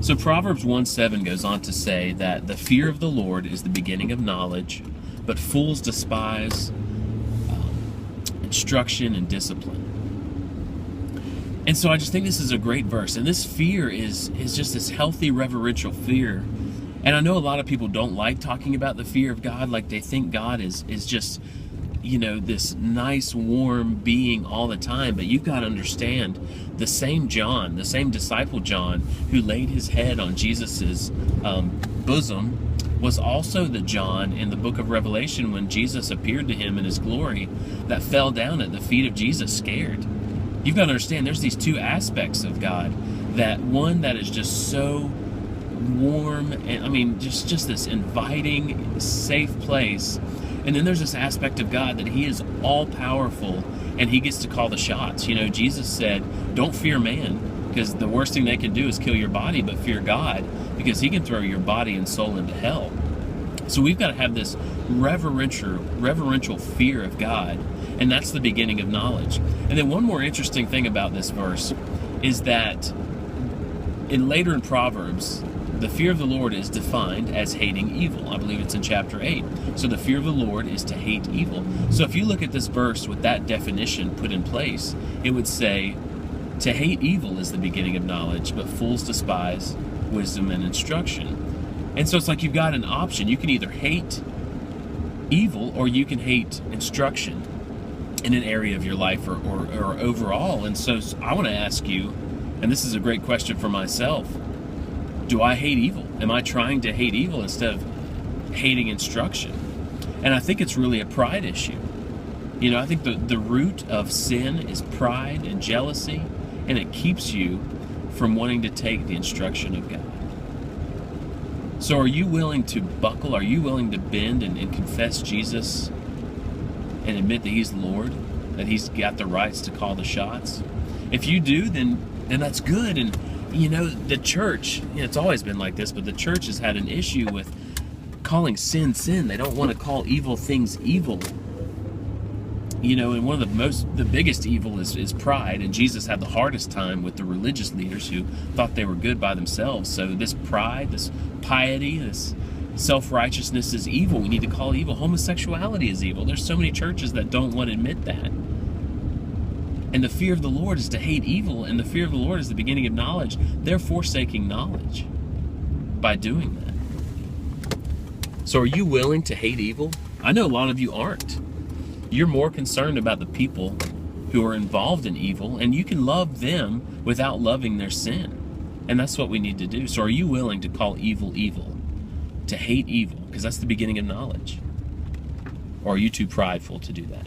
So Proverbs 1:7 goes on to say that the fear of the Lord is the beginning of knowledge, but fools despise instruction and discipline. And so I just think this is a great verse. And this fear is just this healthy, reverential fear. And I know a lot of people don't like talking about the fear of God. Like they think God is just, this nice, warm being all the time. But you've got to understand, the same John, the same disciple John, who laid his head on Jesus's bosom, was also the John in the book of Revelation when Jesus appeared to him in his glory that fell down at the feet of Jesus scared. You've got to understand there's these two aspects of God. That one that is just so warm, and just this inviting, safe place. And then there's this aspect of God that he is all powerful and he gets to call the shots. Jesus said, don't fear man, because the worst thing they can do is kill your body, but fear God, because he can throw your body and soul into hell. So we've got to have this reverential fear of God, and that's the beginning of knowledge. And then one more interesting thing about this verse is that later in Proverbs, the fear of the Lord is defined as hating evil. I believe it's in chapter 8. So the fear of the Lord is to hate evil. So if you look at this verse with that definition put in place, it would say, to hate evil is the beginning of knowledge, but fools despise wisdom and instruction. And so it's like you've got an option. You can either hate evil or you can hate instruction in an area of your life or overall. And so I want to ask you, and this is a great question for myself, do I hate evil? Am I trying to hate evil instead of hating instruction? And I think it's really a pride issue. I think the root of sin is pride and jealousy, and it keeps you from wanting to take the instruction of God. So are you willing to buckle? Are you willing to bend and confess Jesus and admit that he's Lord, that he's got the rights to call the shots? If you do, then that's good. And the church, it's always been like this, but the church has had an issue with calling sin. They don't want to call evil things evil. And one of the biggest evil is pride, and Jesus had the hardest time with the religious leaders who thought they were good by themselves. So this pride, this piety, this self-righteousness is evil. We need to call evil. Homosexuality is evil. There's so many churches that don't want to admit that. And the fear of the Lord is to hate evil, and the fear of the Lord is the beginning of knowledge. They're forsaking knowledge by doing that. So are you willing to hate evil? I know a lot of you aren't. You're more concerned about the people who are involved in evil, and you can love them without loving their sin. And that's what we need to do. So are you willing to call evil evil, to hate evil, because that's the beginning of knowledge? Or are you too prideful to do that?